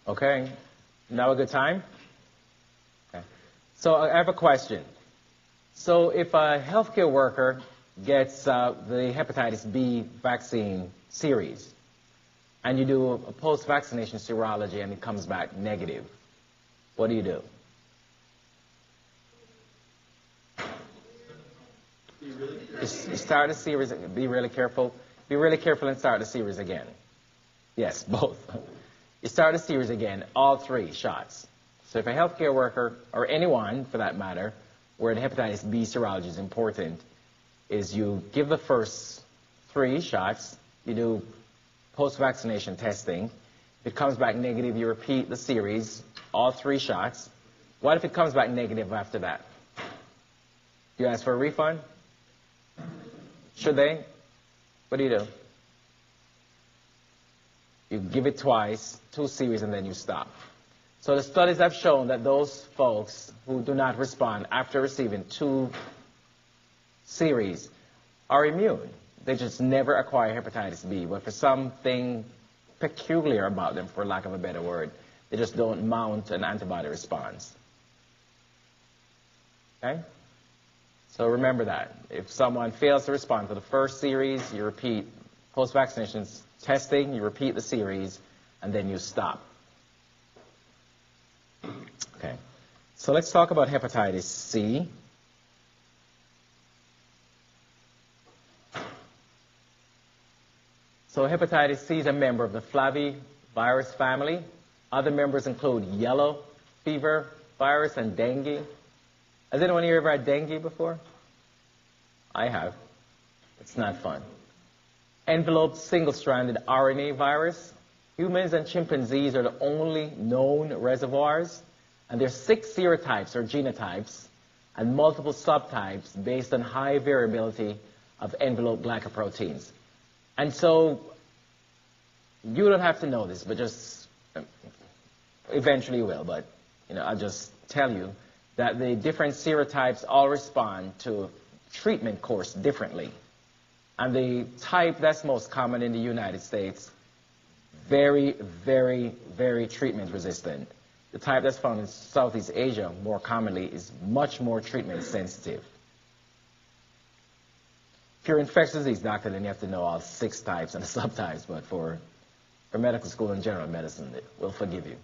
Okay. Now a good time? Okay. So I have a question. So if a healthcare worker gets the hepatitis B vaccine series, and you do a post-vaccination serology and it comes back negative, what do you do? You start the series, be really careful. Be really careful and start the series again. Yes, both. You start the series again, all 3 shots. So if a healthcare worker, or anyone for that matter, where the hepatitis B serology is important, is you give the first 3 shots, you do post-vaccination testing. If it comes back negative, you repeat the series, all 3 shots. What if it comes back negative after that? You ask for a refund? Should they? What do? You give it twice, 2 series, and then you stop. So the studies have shown that those folks who do not respond after receiving 2 series are immune. They just never acquire hepatitis B, but for something peculiar about them, for lack of a better word, they just don't mount an antibody response. Okay? So remember that. If someone fails to respond for the first series, you repeat post-vaccination testing, you repeat the series, and then you stop. Okay. So let's talk about hepatitis C. So hepatitis C is a member of the flavivirus family. Other members include yellow fever virus and dengue. Has anyone here ever had dengue before? I have. It's not fun. Enveloped single-stranded RNA virus. Humans and chimpanzees are the only known reservoirs, and there are 6 serotypes or genotypes and multiple subtypes based on high variability of enveloped glycoproteins. And so you don't have to know this, but just eventually you will, but I'll just tell you that the different serotypes all respond to treatment course differently. And the type that's most common in the United States, very, very, very treatment resistant. The type that's found in Southeast Asia more commonly is much more treatment sensitive. If you're an infectious disease doctor, then you have to know all 6 types and the subtypes, but for medical school and general medicine, we'll forgive you.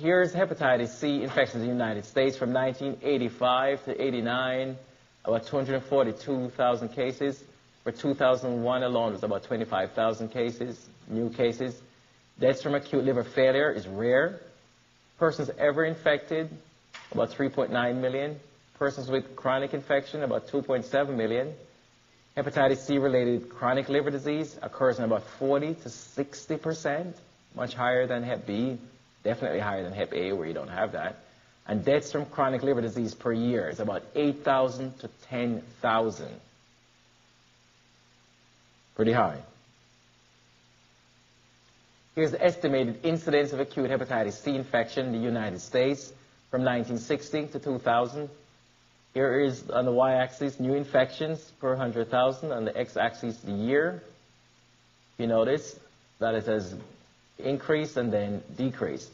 Here's hepatitis C infections in the United States from 1985 to 89, about 242,000 cases. For 2001 alone, it was about 25,000 cases, new cases. Deaths from acute liver failure is rare. Persons ever infected, about 3.9 million. Persons with chronic infection, about 2.7 million. Hepatitis C-related chronic liver disease occurs in about 40 to 60%, much higher than Hep B, definitely higher than Hep A, where you don't have that. And deaths from chronic liver disease per year is about 8,000 to 10,000. Pretty high. Here's the estimated incidence of acute hepatitis C infection in the United States from 1960 to 2000. Here is, on the y-axis, new infections per 100,000. On the x-axis, the year. You notice that it has increased and then decreased.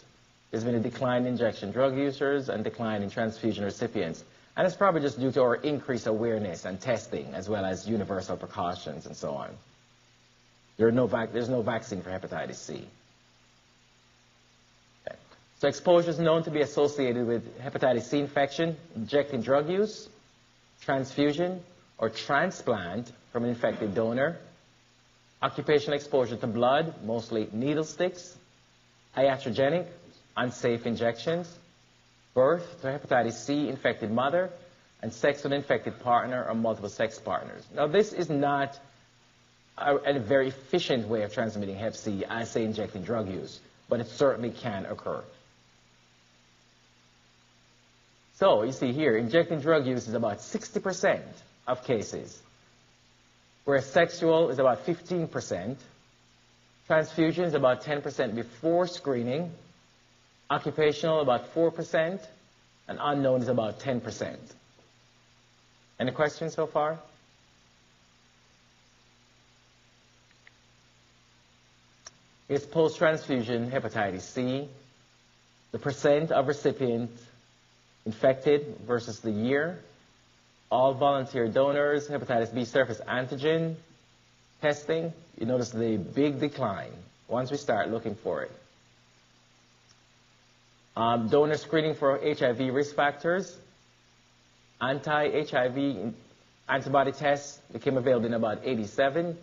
There's been a decline in injection drug users and decline in transfusion recipients. And it's probably just due to our increased awareness and testing, as well as universal precautions and so on. There's no vaccine for hepatitis C. Okay. So exposure is known to be associated with hepatitis C infection, injecting drug use, transfusion, or transplant from an infected donor, occupational exposure to blood, mostly needle sticks, iatrogenic, unsafe injections, birth to hepatitis C infected mother, and sex with an infected partner or multiple sex partners. Now, this is not a very efficient way of transmitting Hep C, as say injecting drug use, but it certainly can occur. So you see here, injecting drug use is about 60% of cases, whereas sexual is about 15%, transfusion is about 10% before screening, occupational about 4%, and unknown is about 10%. Any questions so far? is post-transfusion hepatitis C, the percent of recipients infected versus the year, all volunteer donors, hepatitis B surface antigen testing. You notice the big decline once we start looking for it. Donor screening for HIV risk factors. Anti-HIV antibody tests became available in about 87.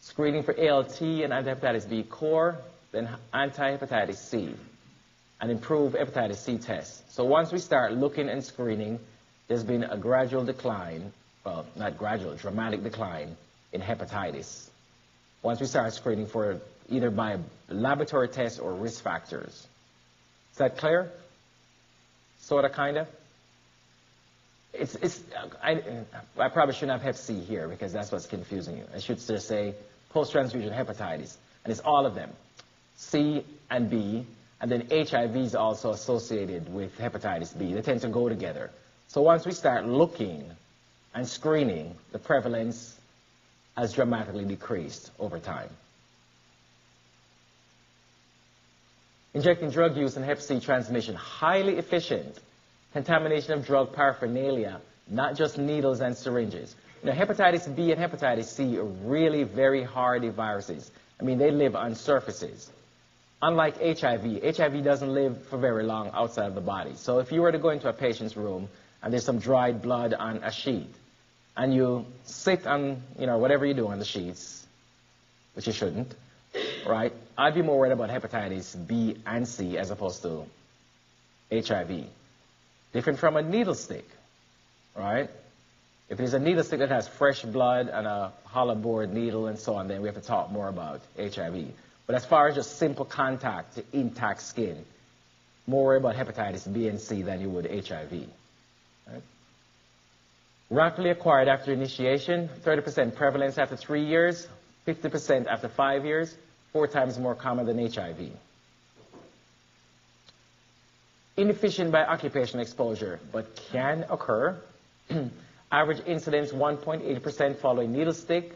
Screening for ALT and anti-hepatitis B core, then anti-hepatitis C, and improved hepatitis C tests. So once we start looking and screening, there's been a gradual decline, well, not gradual, dramatic decline in hepatitis. Once we start screening for either by laboratory tests or risk factors. Is that clear? Sort of, kind of? I probably shouldn't have Hep C here because that's what's confusing you. I should just say post-transfusion hepatitis, and it's all of them, C and B, and then HIV is also associated with hepatitis B. They tend to go together. So once we start looking and screening, the prevalence has dramatically decreased over time. Injecting drug use and Hep C transmission, highly efficient. Contamination of drug paraphernalia, not just needles and syringes. You know, hepatitis B and hepatitis C are really very hardy viruses. I mean, they live on surfaces. Unlike HIV, HIV doesn't live for very long outside of the body. So if you were to go into a patient's room and there's some dried blood on a sheet, and you sit on, you know, whatever you do on the sheets, which you shouldn't, right? I'd be more worried about hepatitis B and C as opposed to HIV. Different from a needle stick, right? If there's a needle stick that has fresh blood and a hollow bored needle and so on, then we have to talk more about HIV. But as far as just simple contact to intact skin, more worried about hepatitis B and C than you would HIV. Right? Rapidly acquired after initiation, 30% prevalence after 3 years, 50% after 5 years, 4 times more common than HIV. Inefficient by occupational exposure, but can occur. Average incidence 1.8% following needle stick,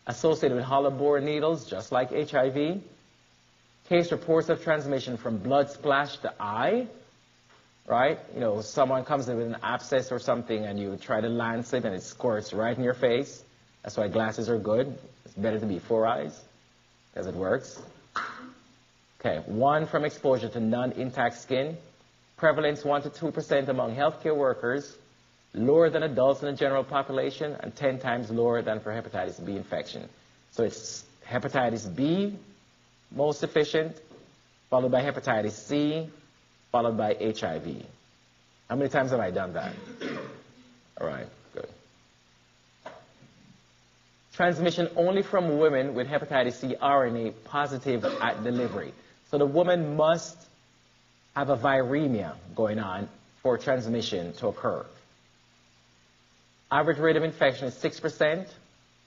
associated with hollow bore needles, just like HIV. Case reports of transmission from blood splash to eye, right? You know, someone comes in with an abscess or something and you try to lance it and it squirts right in your face. That's why glasses are good. It's better to be 4 eyes, because it works. Okay, 1 from exposure to non-intact skin. Prevalence 1 to 2% among healthcare workers, lower than adults in the general population, and 10 times lower than for hepatitis B infection. So it's hepatitis B, most efficient, followed by hepatitis C, followed by HIV. How many times have I done that? All right, good. Transmission only from women with hepatitis C RNA positive at delivery. So the woman must have a viremia going on for transmission to occur. Average rate of infection is 6%,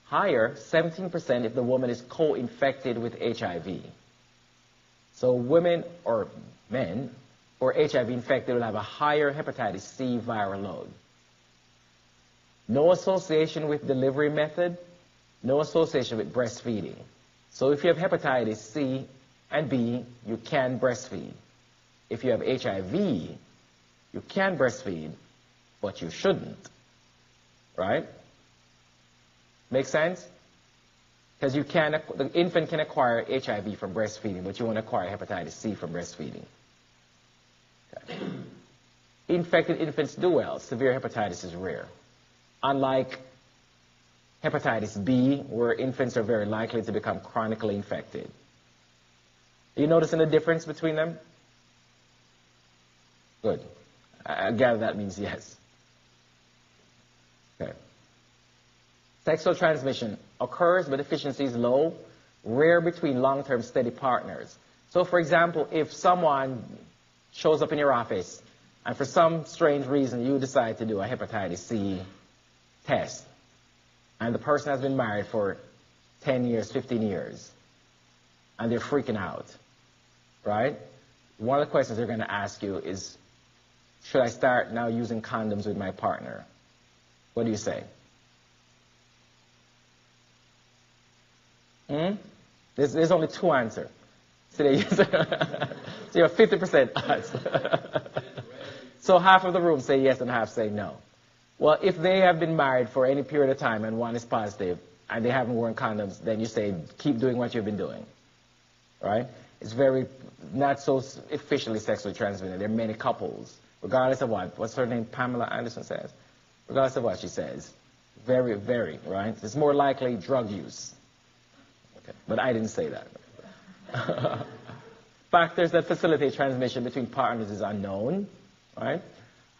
higher, 17% if the woman is co-infected with HIV. So women or men or HIV infected will have a higher hepatitis C viral load. No association with delivery method, no association with breastfeeding. So if you have hepatitis C and B, you can breastfeed. If you have HIV, you can breastfeed, but you shouldn't. Right? Make sense? Because the infant can acquire HIV from breastfeeding, but you won't acquire hepatitis C from breastfeeding. Okay. Infected infants do well. Severe hepatitis is rare. Unlike hepatitis B, where infants are very likely to become chronically infected. Are you noticing the difference between them? Good. I gather that means yes. Okay. Sexual transmission occurs, but efficiency is low, rare between long-term steady partners. So, for example, if someone shows up in your office and for some strange reason you decide to do a hepatitis C test, and the person has been married for 10 years, 15 years, and they're freaking out, right? One of the questions they're going to ask you is, should I start now using condoms with my partner? What do you say? There's only two answers. So, so you have 50% odds. So half of the room say yes and half say no. Well, if they have been married for any period of time and one is positive and they haven't worn condoms, then you say keep doing what you've been doing. Right? It's very not so officially sexually transmitted. There are many couples, regardless of what. What's her name? Pamela Anderson says. Regardless of what she says. Very, very, right? It's more likely drug use. Okay. But I didn't say that. Factors that facilitate transmission between partners is unknown, right?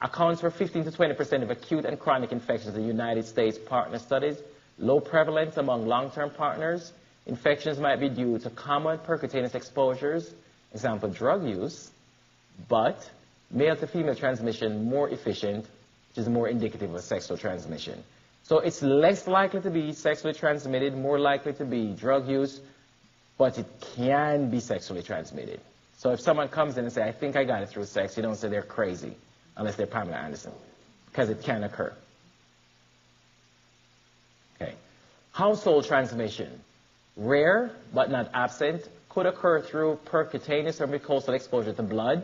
Accounts for 15 to 20% of acute and chronic infections in the United States partner studies. Low prevalence among long-term partners. Infections might be due to common percutaneous exposures, example, drug use, but male to female transmission more efficient, which is more indicative of sexual transmission. So it's less likely to be sexually transmitted, more likely to be drug use, but it can be sexually transmitted. So if someone comes in and says, I think I got it through sex, you don't say they're crazy, unless they're Pamela Anderson, because it can occur. Okay. Household transmission. Rare, but not absent, could occur through percutaneous or mucosal exposure to blood,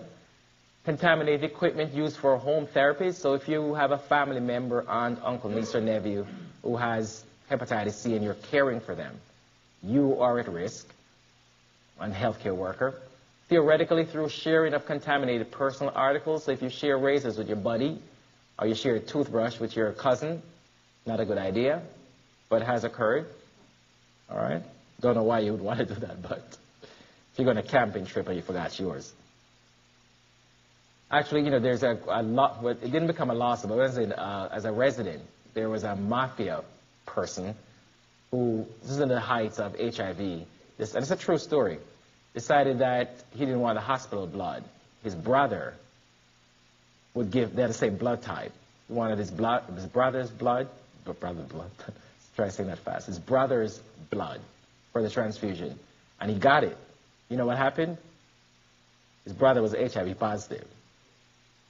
contaminated equipment used for home therapies. So if you have a family member, aunt, uncle, niece, or nephew who has hepatitis C and you're caring for them, you are at risk, and healthcare worker. Theoretically, through sharing of contaminated personal articles. So if you share razors with your buddy, or you share a toothbrush with your cousin, not a good idea, but it has occurred. All right? Don't know why you would want to do that, but if you're going to camping trip and you forgot yours. Actually, there's a lot, but it didn't become a lawsuit, but as a resident, there was a mafia person who, this is in the heights of HIV, and it's a true story, decided that he didn't want the hospital blood. His brother would give, they had the same blood type. He wanted his brother's blood, try saying that fast, his brother's blood for the transfusion, and he got it. You know what happened? His brother was HIV positive.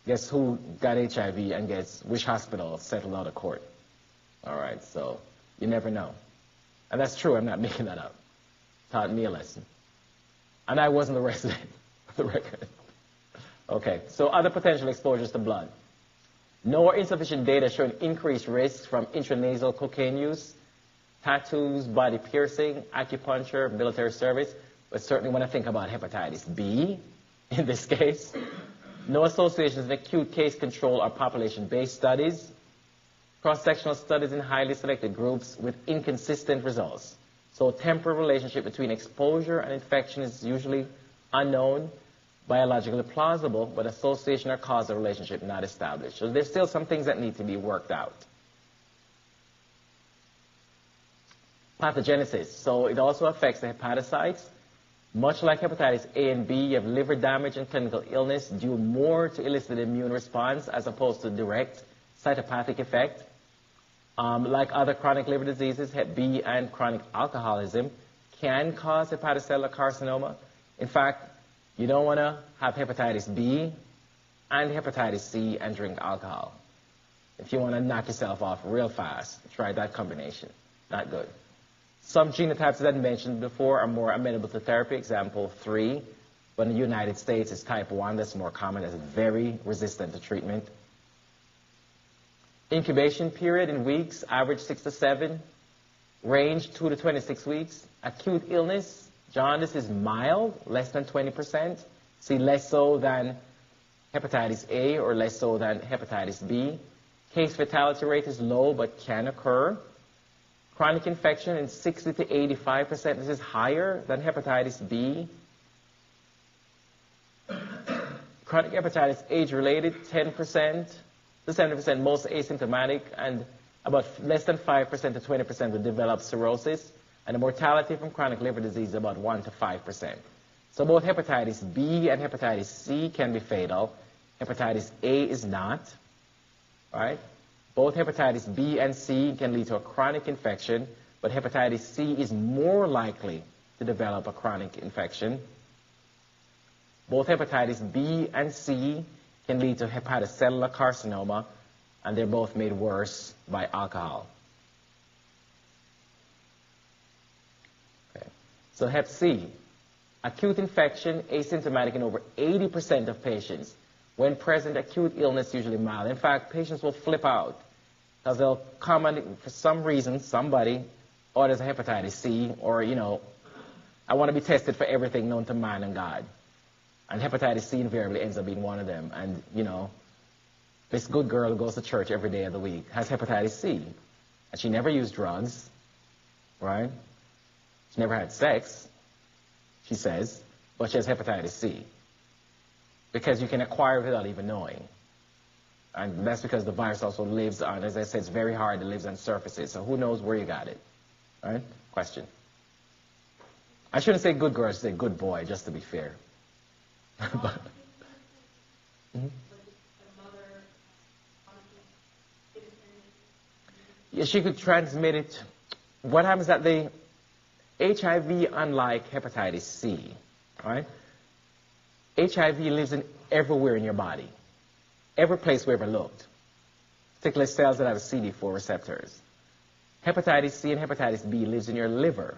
Guess who got HIV and which hospital settled out of court? All right, so you never know. And that's true, I'm not making that up. Taught me a lesson. And I wasn't the resident, for the record. Okay, so other potential exposures to blood. No or insufficient data showing increased risks from intranasal cocaine use, tattoos, body piercing, acupuncture, military service, but certainly when I think about hepatitis B, in this case, no associations in acute case control or population-based studies, cross-sectional studies in highly selected groups with inconsistent results. So temporal relationship between exposure and infection is usually unknown, biologically plausible, but association or causal relationship not established. So there's still some things that need to be worked out. Pathogenesis. So it also affects the hepatocytes. Much like hepatitis A and B, you have liver damage and clinical illness due more to elicited immune response as opposed to direct cytopathic effect. Like other chronic liver diseases, Hep B and chronic alcoholism can cause hepatocellular carcinoma. In fact, you don't want to have hepatitis B and hepatitis C and drink alcohol. If you want to knock yourself off real fast, try that combination. Not good. Some genotypes that I mentioned before are more amenable to therapy, example 3. But in the United States, it's type 1 that's more common, that's very resistant to treatment. Incubation period in weeks, average 6 to 7. Range 2 to 26 weeks. Acute illness, jaundice is mild, less than 20%. See, less so than hepatitis A or less so than hepatitis B. Case fatality rate is low but can occur. Chronic infection in 60 to 85%. This is higher than hepatitis B. Chronic hepatitis age-related, 10% to 70%, most asymptomatic, and about less than 5% to 20% would develop cirrhosis. And the mortality from chronic liver disease is about 1 to 5%. So both hepatitis B and hepatitis C can be fatal. Hepatitis A is not, right? Both hepatitis B and C can lead to a chronic infection, but hepatitis C is more likely to develop a chronic infection. Both hepatitis B and C can lead to hepatocellular carcinoma, and they're both made worse by alcohol. Okay. So Hep C, acute infection, asymptomatic in over 80% of patients. When present, acute illness usually mild. In fact, patients will flip out because they'll come and, for some reason, somebody orders a hepatitis C, or, you know, I want to be tested for everything known to man and God. And hepatitis C invariably ends up being one of them. And, you know, this good girl who goes to church every day of the week has hepatitis C. And she never used drugs, right? She never had sex, she says, but she has hepatitis C. Because you can acquire it without even knowing. And that's because the virus also lives on, as I said, it's very hard, it lives on surfaces. So who knows where you got it, right? Question. I shouldn't say good girl, I should say good boy, just to be fair. But, yeah, she could transmit it. What happens is that the HIV, unlike hepatitis C, right? HIV lives in everywhere in your body, every place we ever looked, particularly cells that have CD4 receptors. Hepatitis C and hepatitis B lives in your liver.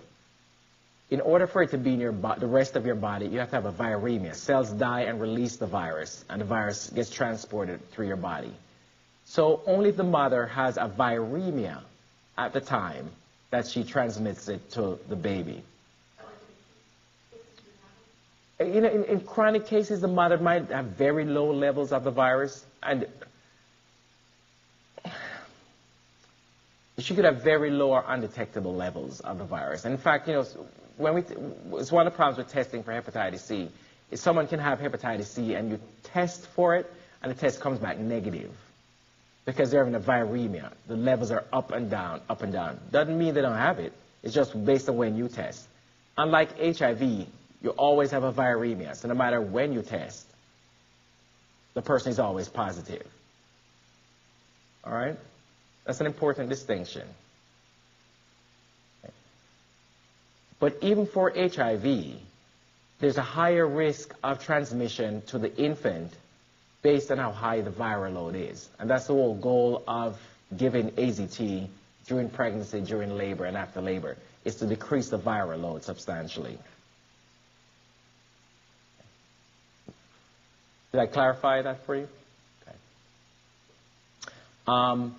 In order for it to be in your the rest of your body, you have to have a viremia. Cells die and release the virus, and the virus gets transported through your body. So only if the mother has a viremia at the time that she transmits it to the baby. You know, in chronic cases, the mother might have very low levels of the virus, and she could have very low or undetectable levels of the virus. And in fact, you know, it's one of the problems with testing for hepatitis C. Is someone can have hepatitis C and you test for it, and the test comes back negative because they're having a viremia. The levels are up and down, up and down. Doesn't mean they don't have it. It's just based on when you test. Unlike HIV, you always have a viremia. So no matter when you test, the person is always positive. All right? That's an important distinction. But even for HIV, there's a higher risk of transmission to the infant based on how high the viral load is. And that's the whole goal of giving AZT during pregnancy, during labor, and after labor, is to decrease the viral load substantially. Did I clarify that for you? Okay.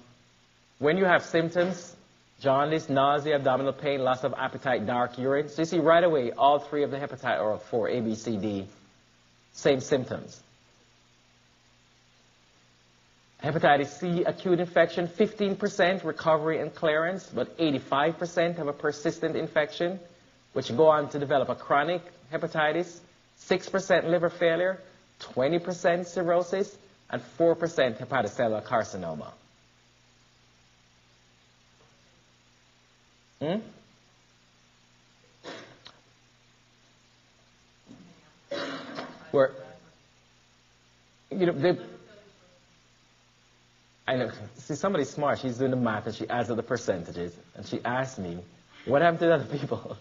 When you have symptoms, jaundice, nausea, abdominal pain, loss of appetite, dark urine, so you see right away all three of the hepatitis, or four, A, B, C, D, same symptoms. Hepatitis C, acute infection, 15% recovery and clearance, but 85% have a persistent infection, which go on to develop a chronic hepatitis, 6% liver failure, 20% cirrhosis, and 4% hepatocellular carcinoma. Where, you know, I know, see, somebody's smart. She's doing the math and she adds up the percentages. And she asked me, what happened to the other people?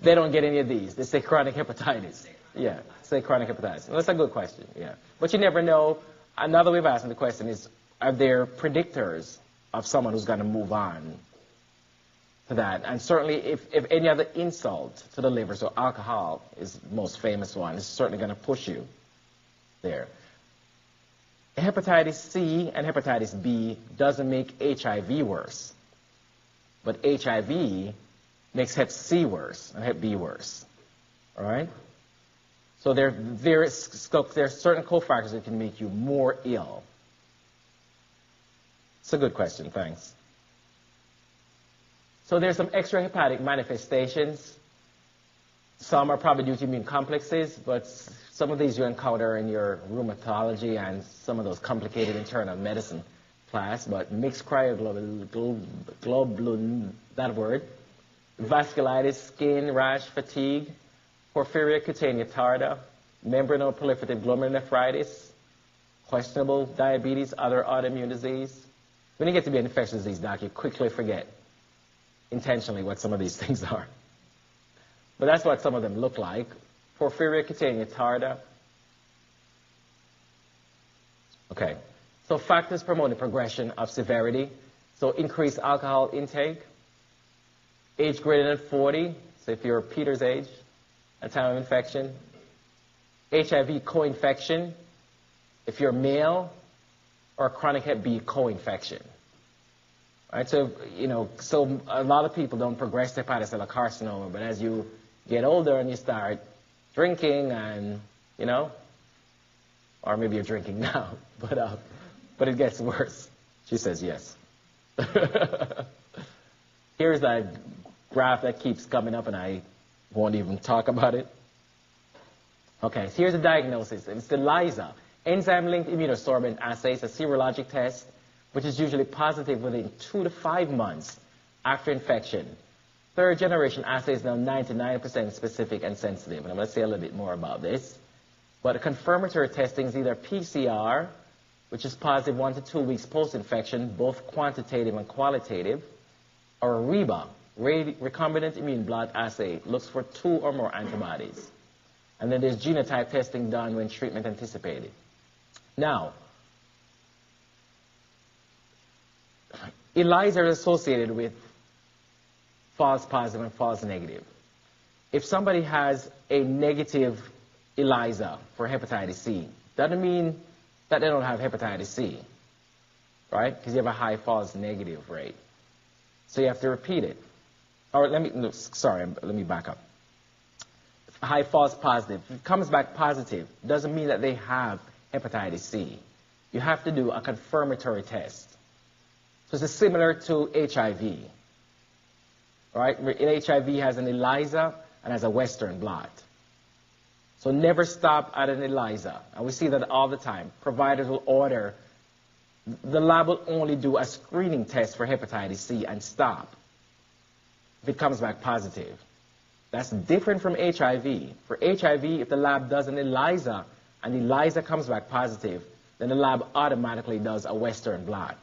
They don't get any of these. They say chronic hepatitis. Yeah, say chronic hepatitis. Well, that's a good question, yeah. But you never know. Another way of asking the question is, are there predictors of someone who's going to move on to that? And certainly if any other insult to the liver, so alcohol is the most famous one, is certainly going to push you there. Hepatitis C and hepatitis B doesn't make HIV worse, but HIV makes Hep C worse and Hep B worse. All right? So there are certain cofactors that can make you more ill. It's a good question, thanks. So there's some extrahepatic manifestations. Some are probably due to immune complexes, but some of these you encounter in your rheumatology and some of those complicated internal medicine class, but mixed cryoglobulin, that word, vasculitis, skin rash, fatigue, porphyria cutaneous tarda, membranoproliferative glomerulonephritis, questionable diabetes, other autoimmune disease. When you get to be an infectious disease doc, you quickly forget intentionally what some of these things are. But that's what some of them look like. Porphyria cutaneous tarda. Okay. So factors promoting progression of severity. So increased alcohol intake. Age greater than 40, So if you're Peter's age at time of infection, HIV co-infection, if you're male, or chronic Hep B co-infection. Right? So, so a lot of people don't progress to hepatocellular carcinoma, but as you get older and you start drinking and, or maybe you're drinking now, but it gets worse. She says yes. Here's that graph that keeps coming up, and I won't even talk about it. Okay, so here's the diagnosis. It's the ELISA, enzyme-linked immunosorbent assay. It's a serologic test, which is usually positive within 2 to 5 months after infection. Third-generation assay is now 99% specific and sensitive, and I'm going to say a little bit more about this. But a confirmatory testing is either PCR, which is positive 1 to 2 weeks post-infection, both quantitative and qualitative, or a REBA, recombinant immune blood assay, looks for 2 or more antibodies. And then there's genotype testing done when treatment anticipated. Now, ELISA is associated with false positive and false negative. If somebody has a negative ELISA for hepatitis C, doesn't mean that they don't have hepatitis C, right? Because you have a high false negative rate. So you have to repeat it. Or let me back up. High false positive. If it comes back positive, doesn't mean that they have hepatitis C. You have to do a confirmatory test. So it's similar to HIV, right? HIV has an ELISA and has a Western blot. So never stop at an ELISA. And we see that all the time. Providers will order, the lab will only do a screening test for hepatitis C and stop if it comes back positive. That's different from HIV. For HIV, if the lab does an ELISA and the ELISA comes back positive, then the lab automatically does a Western blot.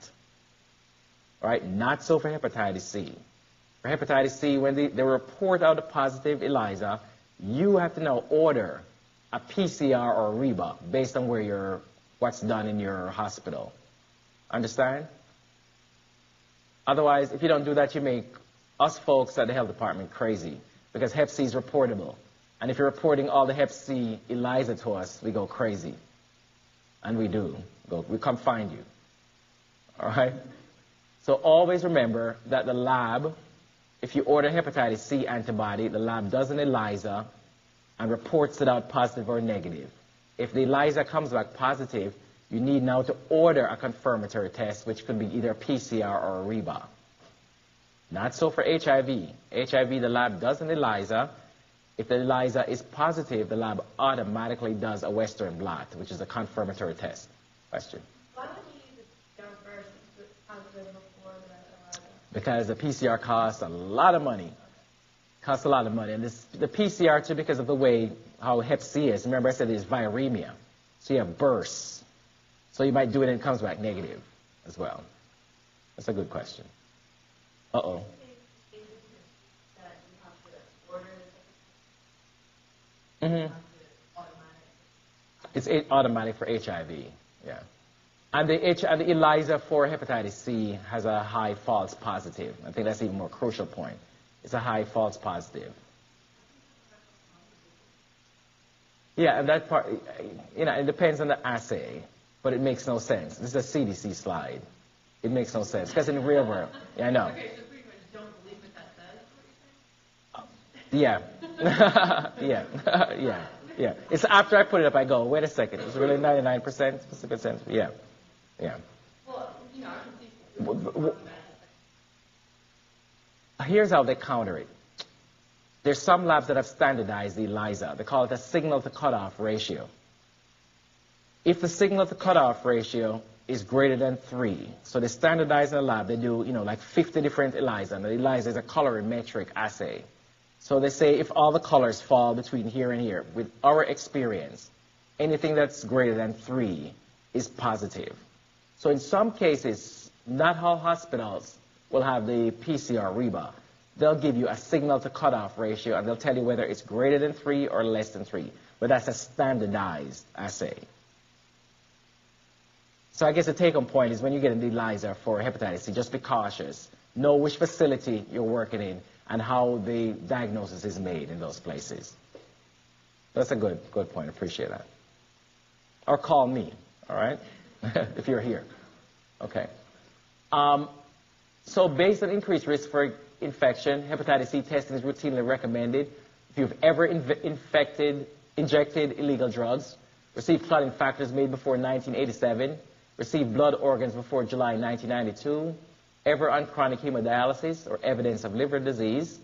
Right? Not so for hepatitis C. For hepatitis C, when they report out a positive ELISA, you have to now order a PCR or a REBA based on what's done in your hospital. Understand? Otherwise, if you don't do that, you make us folks at the health department crazy, because Hep C is reportable. And if you're reporting all the Hep C ELISA to us, we go crazy. And we do. We come find you. All right? So always remember that the lab, if you order hepatitis C antibody, the lab does an ELISA and reports it out positive or negative. If the ELISA comes back positive, you need now to order a confirmatory test, which could be either a PCR or a REBA. Not so for HIV. HIV, the lab does an ELISA. If the ELISA is positive, the lab automatically does a Western blot, which is a confirmatory test. Question? Why would you use the PCR first if it's positive before the ELISA? Because the PCR costs a lot of money. Costs a lot of money. And the PCR, too, because of the way how Hep C is. Remember I said there's viremia. So you have bursts. So you might do it and it comes back negative as well. That's a good question. Uh-oh. Mm-hmm. It's automatic for HIV, yeah. And the ELISA for hepatitis C has a high false positive. I think that's an even more crucial point. It's a high false positive. Yeah, and that part, it depends on the assay, but it makes no sense. This is a CDC slide. It makes no sense, because in the real world, yeah, I know. Okay, so pretty much don't believe what that says? Yeah. Yeah. It's after I put it up, I go, wait a second, it's really 99%? Percent? Yeah. Well, I can see. Here's how they counter it. There's some labs that have standardized the ELISA. They call it a signal to cutoff ratio. If the signal to cutoff ratio is greater than 3, so they standardize in the lab, they do, like 50 different ELISA, and the ELISA is a colorimetric assay. So they say if all the colors fall between here and here, with our experience, anything that's greater than 3 is positive. So in some cases, not all hospitals will have the PCR REBA. They'll give you a signal to cutoff ratio, and they'll tell you whether it's greater than 3 or less than 3. But that's a standardized assay. So I guess the take-home point is when you get an ELISA for hepatitis C, just be cautious. Know which facility you're working in, and how the diagnosis is made in those places. That's a good point. Appreciate that. Or call me, all right, if you're here. Okay. So based on increased risk for infection, hepatitis C testing is routinely recommended. If you've ever injected illegal drugs, received clotting factors made before 1987, received blood organs before July 1992, ever on chronic hemodialysis or evidence of liver disease,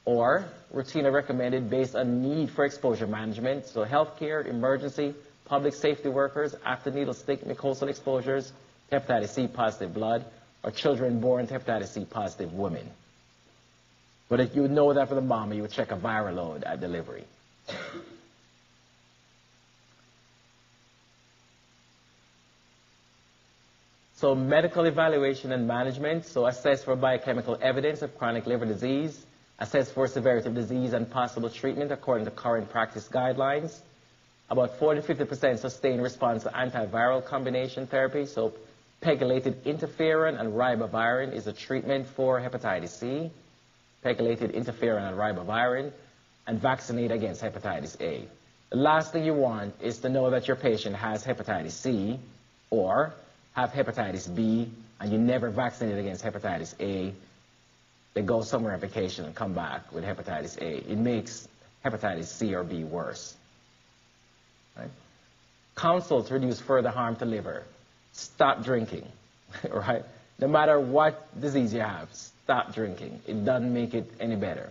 or routinely recommended based on need for exposure management, so healthcare, emergency, public safety workers, after needle stick mucosal exposures, hepatitis C positive blood, or children born to hepatitis C positive women. But if you would know that for the mama, you would check a viral load at delivery. So medical evaluation and management, so assess for biochemical evidence of chronic liver disease, assess for severity of disease and possible treatment according to current practice guidelines. About 40-50% sustained response to antiviral combination therapy, so pegylated interferon and ribavirin is a treatment for hepatitis C, pegylated interferon and ribavirin, and vaccinate against hepatitis A. The last thing you want is to know that your patient has hepatitis C or have hepatitis B and you never vaccinated against hepatitis A. They go somewhere on vacation and come back with hepatitis A. It makes hepatitis C or B worse. Right? Counsel to reduce further harm to liver. Stop drinking, right? No matter what disease you have, stop drinking. It doesn't make it any better.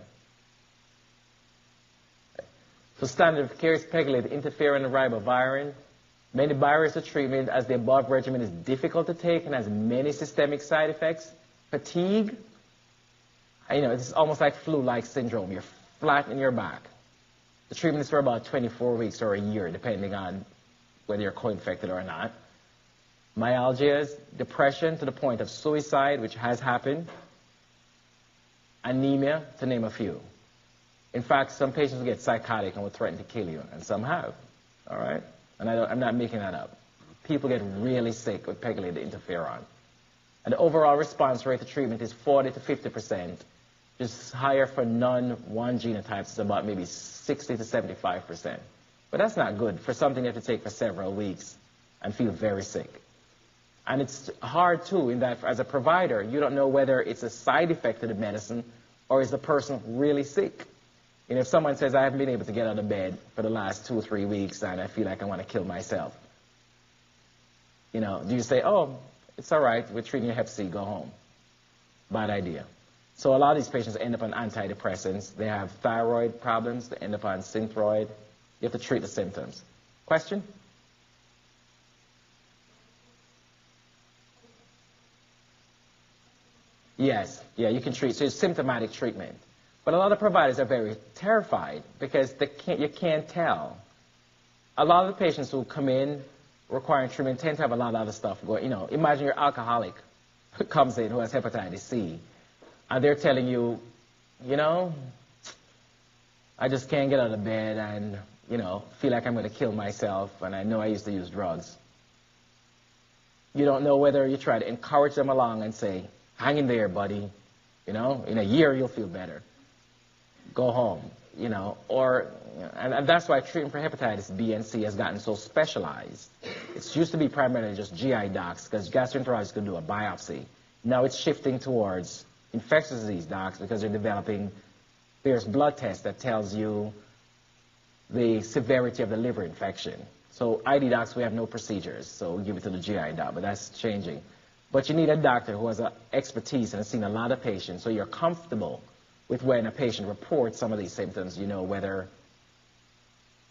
So standard of care is pegylated interferon and ribavirin. Many barriers to treatment as the above regimen is difficult to take and has many systemic side effects. Fatigue, it's almost like flu-like syndrome. You're flat in your back. The treatment is for about 24 weeks or a year, depending on whether you're co-infected or not. Myalgias, depression to the point of suicide, which has happened. Anemia, to name a few. In fact, some patients get psychotic and will threaten to kill you, and some have, all right? And I'm not making that up. People get really sick with pegylated interferon. And the overall response rate to treatment is 40 to 50%. Just higher for non-1 genotypes, it's about maybe 60 to 75%. But that's not good for something you have to take for several weeks and feel very sick. And it's hard, too, in that as a provider, you don't know whether it's a side effect of the medicine or is the person really sick. If someone says, I haven't been able to get out of bed for the last 2 or 3 weeks and I feel like I want to kill myself, do you say, oh, it's all right, we're treating your hep C, go home? Bad idea. So a lot of these patients end up on antidepressants. They have thyroid problems. They end up on Synthroid. You have to treat the symptoms. Question? Yes. Yeah, you can treat. So it's symptomatic treatment. But a lot of providers are very terrified because you can't tell. A lot of the patients who come in requiring treatment tend to have a lot of other stuff going. Imagine your alcoholic who comes in who has hepatitis C. And they're telling you, I just can't get out of bed and, feel like I'm going to kill myself and I know I used to use drugs. You don't know whether you try to encourage them along and say, hang in there, buddy. In a year you'll feel better. Go home, and that's why treatment for hepatitis B and C has gotten so specialized. It used to be primarily just GI docs because gastroenterologists could do a biopsy. Now it's shifting towards infectious disease docs because they're developing various blood tests that tells you the severity of the liver infection. So ID docs, we have no procedures, so we give it to the GI doc, but that's changing. But you need a doctor who has expertise and has seen a lot of patients, so you're comfortable with when a patient reports some of these symptoms, whether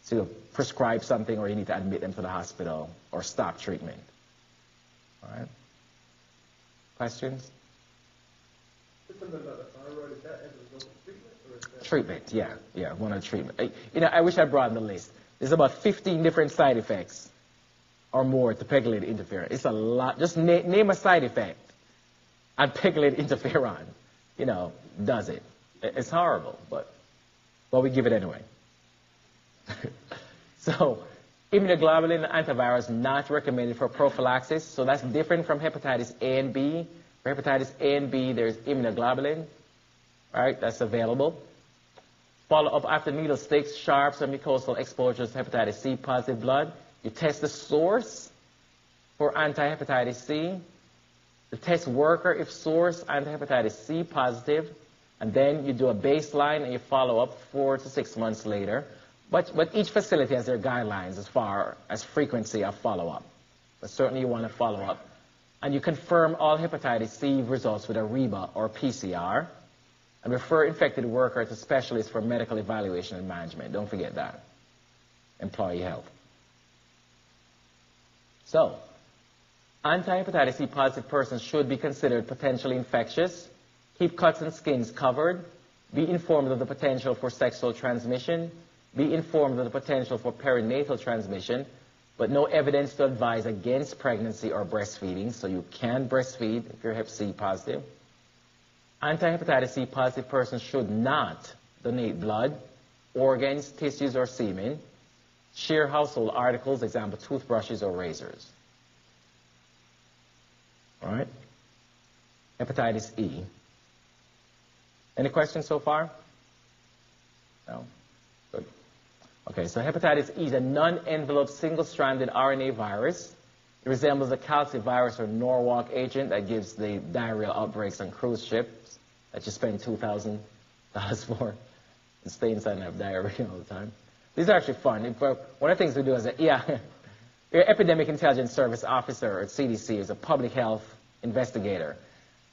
to prescribe something or you need to admit them to the hospital or stop treatment. All right? Questions? Something about the thyroid, is that as a result of treatment? Or is that Treatment, yeah, one of the treatment. I wish I brought the list. There's about 15 different side effects or more to pegylated interferon. It's a lot. Just name a side effect and pegylated interferon, does it. It's horrible, but we give it anyway. So immunoglobulin and antivirals not recommended for prophylaxis. So that's different from hepatitis A and B. For hepatitis A and B, there's immunoglobulin. right? That's available. Follow up after needle sticks, sharps, or mucosal exposures to hepatitis C positive blood. You test the source for anti-hepatitis C, the test worker if source anti-hepatitis C positive, and then you do a baseline and you follow up 4 to 6 months later. But each facility has their guidelines as far as frequency of follow-up. But certainly you want to follow up. And you confirm all hepatitis C results with a REBA or PCR, and refer infected worker to specialists for medical evaluation and management. Don't forget that. Employee health. So, anti-hepatitis C positive persons should be considered potentially infectious, keep cuts and skins covered, be informed of the potential for sexual transmission, be informed of the potential for perinatal transmission, but no evidence to advise against pregnancy or breastfeeding, so you can breastfeed if you're Hep C positive. Anti-hepatitis C positive persons should not donate blood, organs, tissues, or semen, share household articles, example, toothbrushes or razors. All right? Hepatitis E. Any questions so far? No? Good. Okay, so hepatitis E is a non-enveloped single-stranded RNA virus. It resembles a calcivirus or Norwalk agent that gives the diarrheal outbreaks on cruise ships that you spend $2,000 for and stay inside and have diarrhea all the time. These are actually fun. One of the things we do is that, your Epidemic Intelligence Service officer at CDC is a public health investigator.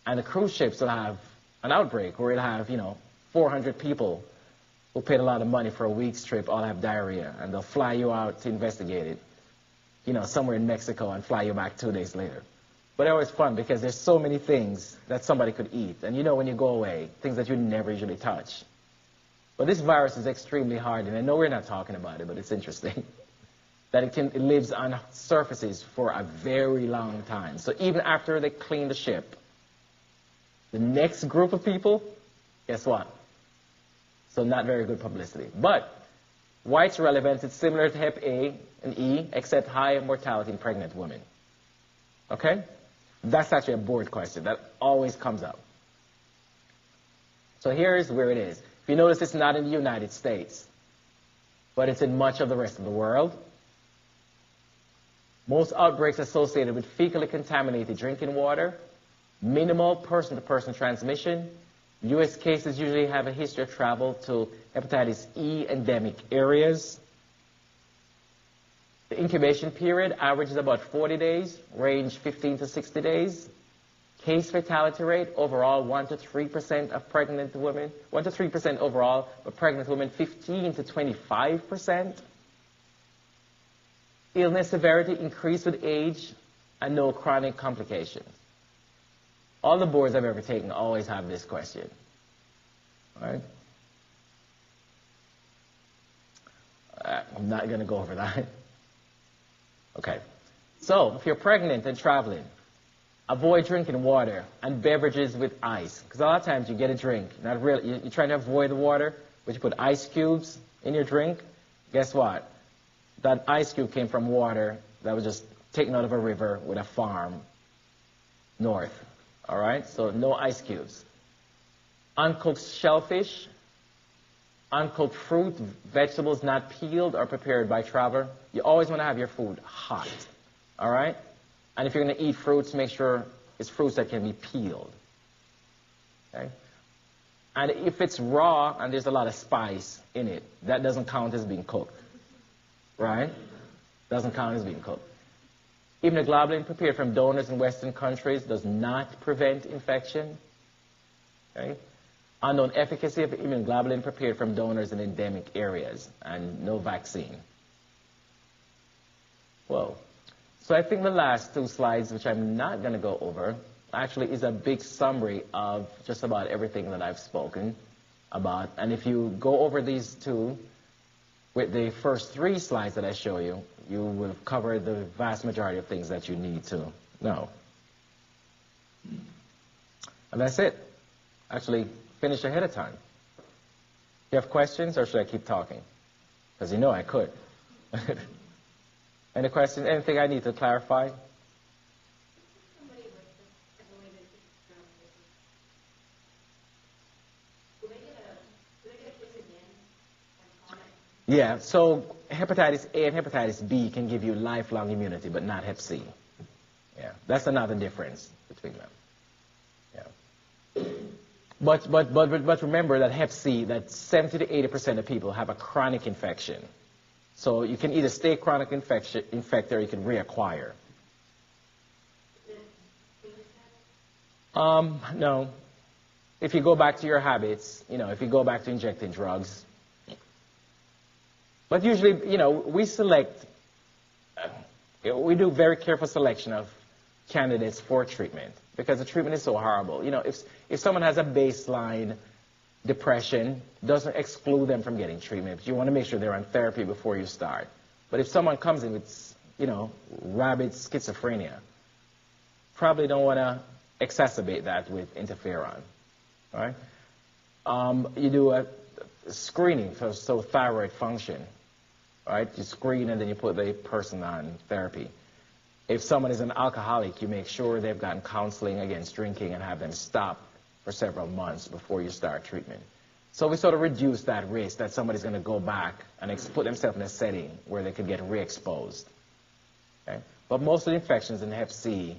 And the cruise ships will have an outbreak where it'll have, 400 people who paid a lot of money for a week's trip all have diarrhea. And they'll fly you out to investigate it, somewhere in Mexico and fly you back 2 days later. But it's always fun because there's so many things that somebody could eat. And when you go away, things that you never usually touch. But this virus is extremely hard, and I know we're not talking about it, but it's interesting that it lives on surfaces for a very long time. So even after they clean the ship, the next group of people, guess what? So not very good publicity. But why it's relevant, it's similar to Hep A and E, except high mortality in pregnant women. Okay? That's actually a board question. That always comes up. So here's where it is. If you notice, it's not in the United States, but it's in much of the rest of the world. Most outbreaks associated with fecally contaminated drinking water, minimal person-to-person transmission. U.S. cases usually have a history of travel to hepatitis E endemic areas. The incubation period averages about 40 days, range 15 to 60 days. Case fatality rate overall 1 to 3% of pregnant women, 1 to 3% overall, but pregnant women 15 to 25%. Illness severity increased with age and no chronic complications. All the boards I've ever taken always have this question. All right? I'm not going to go over that. Okay. So, if you're pregnant and traveling, avoid drinking water and beverages with ice. Because a lot of times you get a drink, not really, you're trying to avoid the water, but you put ice cubes in your drink. Guess what? That ice cube came from water that was just taken out of a river with a farm north. All right? So no ice cubes. Uncooked shellfish, uncooked fruit, vegetables not peeled or prepared by traveler. You always want to have your food hot. All right? And if you're going to eat fruits, make sure it's fruits that can be peeled. Okay? And if it's raw and there's a lot of spice in it, that doesn't count as being cooked. Right? Doesn't count as being cooked. Immunoglobulin prepared from donors in Western countries does not prevent infection. Okay? Unknown efficacy of immunoglobulin prepared from donors in endemic areas, and no vaccine. Whoa. So I think the last two slides, which I'm not going to go over, actually is a big summary of just about everything that I've spoken about. And if you go over these two, with the first three slides that I show you, you will cover the vast majority of things that you need to know. And that's it. Actually, finished ahead of time. You have questions, or should I keep talking? Because I could. Any questions? Anything I need to clarify? Yeah, so hepatitis A and hepatitis B can give you lifelong immunity, but not hep C. Yeah, that's another difference between them. Yeah. But remember that hep C, that 70 to 80% of people have a chronic infection. So you can either stay chronic infected or you can reacquire. No. If you go back to your habits, if you go back to injecting drugs. But usually, we select, we do very careful selection of candidates for treatment because the treatment is so horrible. If someone has a baseline depression, doesn't exclude them from getting treatment. But you want to make sure they're on therapy before you start. But if someone comes in with, rabid schizophrenia, probably don't want to exacerbate that with interferon. Right? You do a screening for thyroid function. Right? You screen and then you put the person on therapy. If someone is an alcoholic, you make sure they've gotten counseling against drinking and have them stop for several months before you start treatment. So we sort of reduce that risk that somebody's going to go back and put themselves in a setting where they could get re-exposed. Okay? But most of the infections in hep C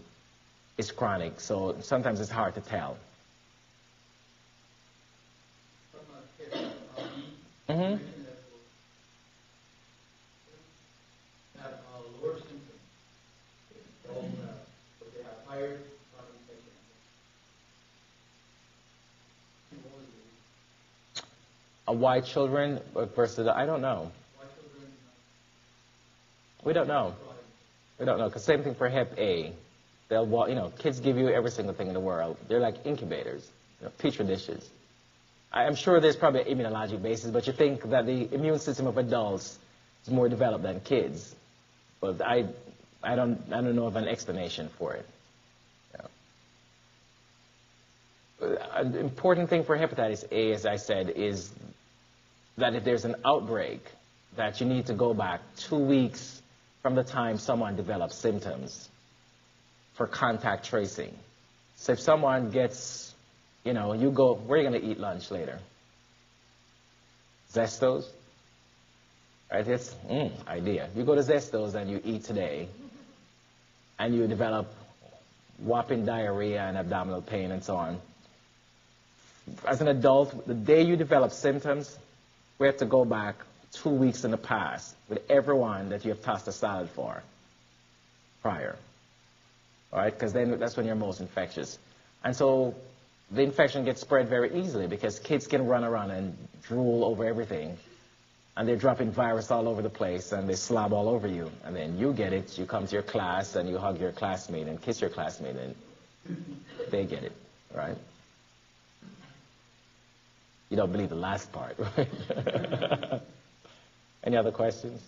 is chronic, so sometimes it's hard to tell. Mm-hmm. Lower symptoms. But they have higher infection. White children versus, I don't know. We don't know. We don't know, because same thing for hep A. Kids give you every single thing in the world. They're like incubators, petri dishes. I'm sure there's probably an immunologic basis, but you think that the immune system of adults is more developed than kids. But I don't know of an explanation for it. An important thing for hepatitis A, as I said, is that if there's an outbreak, that you need to go back 2 weeks from the time someone develops symptoms for contact tracing. So if someone gets, you go, where are you going to eat lunch later? Zestos? Right, that's idea. You go to Zestos and you eat today, and you develop whopping diarrhea and abdominal pain and so on. As an adult, the day you develop symptoms, we have to go back 2 weeks in the past with everyone that you have tossed a salad for prior. All right, because then that's when you're most infectious. And so the infection gets spread very easily because kids can run around and drool over everything. And they're dropping virus all over the place, and they slob all over you. And then you get it, you come to your class, and you hug your classmate and kiss your classmate, and they get it, right? You don't believe the last part, right? Any other questions?